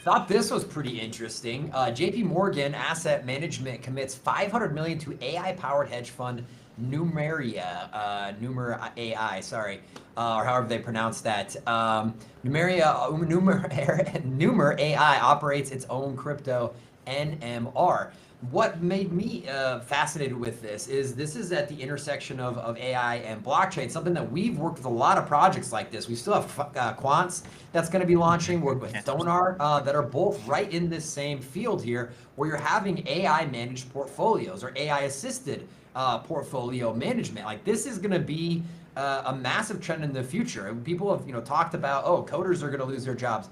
Thought this was pretty interesting. JPMorgan Asset Management commits 500 million to AI-powered hedge fund Numerai AI, sorry, or however they pronounce that. Numer AI operates its own crypto NMR. What made me fascinated with this is at the intersection of AI and blockchain, something that we've worked with a lot of projects like this. We still have Quants that's going to be launching, work with Sonar that are both right in this same field here, where you're having AI managed portfolios or AI assisted portfolio management. Like this is going to be a massive trend in the future. People have talked about, oh, coders are going to lose their jobs.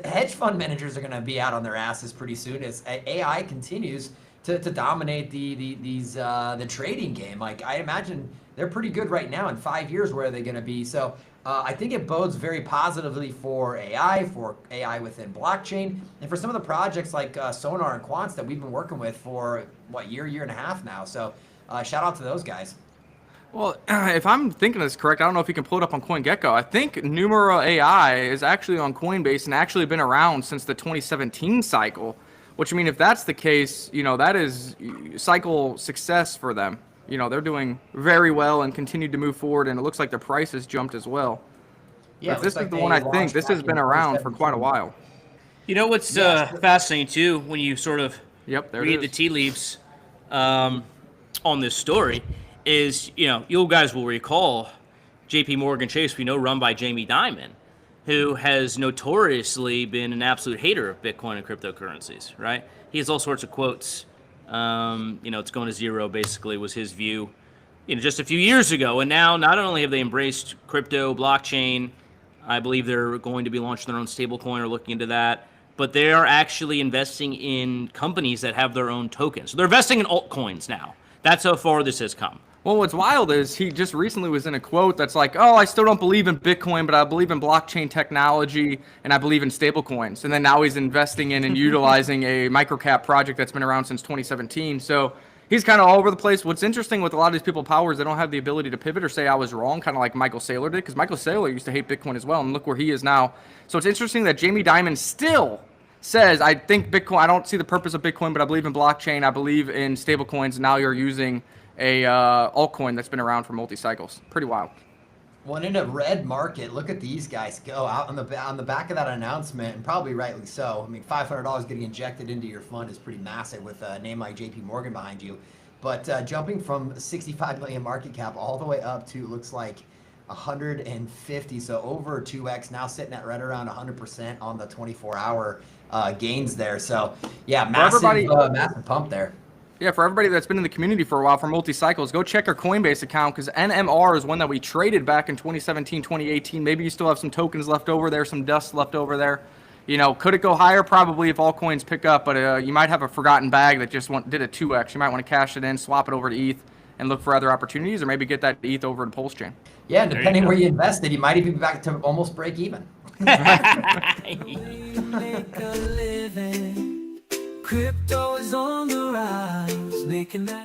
Hedge fund managers are going to be out on their asses pretty soon as AI continues to dominate the trading game. Like I imagine they're pretty good right now. In 5 years, where are they going to be? So I think it bodes very positively for AI within blockchain, and for some of the projects like Sonar and Quants that we've been working with for year and a half now. So shout out to those guys. Well, if I'm thinking this correct, I don't know if you can pull it up on CoinGecko. I think Numerai AI is actually on Coinbase and actually been around since the 2017 cycle. Which, I mean, if that's the case, that is cycle success for them. They're doing very well and continue to move forward, and it looks like their price has jumped as well. Yeah, but this is the one I think. This has been around for quite a while. What's fascinating, too, when you sort of read the tea leaves on this story is, you guys will recall JPMorgan Chase, we know, run by Jamie Dimon, who has notoriously been an absolute hater of Bitcoin and cryptocurrencies, right? He has all sorts of quotes. It's going to zero, basically, was his view, just a few years ago. And now, not only have they embraced crypto, blockchain, I believe they're going to be launching their own stablecoin or looking into that, but they are actually investing in companies that have their own tokens. So they're investing in altcoins now. That's how far this has come. Well, what's wild is he just recently was in a quote that's like, oh, I still don't believe in Bitcoin, but I believe in blockchain technology, and I believe in stablecoins. And then now he's investing in and utilizing a microcap project that's been around since 2017. So he's kind of all over the place. What's interesting with a lot of these people in power is they don't have the ability to pivot or say I was wrong, kind of like Michael Saylor did, because Michael Saylor used to hate Bitcoin as well, and look where he is now. So it's interesting that Jamie Dimon still says, I think Bitcoin, I don't see the purpose of Bitcoin, but I believe in blockchain, I believe in stablecoins. Now you're using a altcoin that's been around for multi-cycles. Pretty wild. Well, in a red market, look at these guys go out on the back of that announcement, and probably rightly so. I mean, $500 getting injected into your fund is pretty massive with a name like JPMorgan behind you. But jumping from 65 million market cap all the way up to, looks like 150, so over 2x, now sitting at right around 100% on the 24-hour gains there. So yeah, massive pump there. Yeah, for everybody that's been in the community for a while for multi-cycles, go check our Coinbase account, because NMR is one that we traded back in 2017, 2018. Maybe you still have some tokens left over there, some dust left over there. Could it go higher? Probably, if altcoins pick up, but you might have a forgotten bag that just did a 2x. You might want to cash it in, swap it over to ETH, and look for other opportunities, or maybe get that ETH over to Pulse Chain. Yeah, and depending where you invested, you might even be back to almost break even. Crypto is on the rise, making that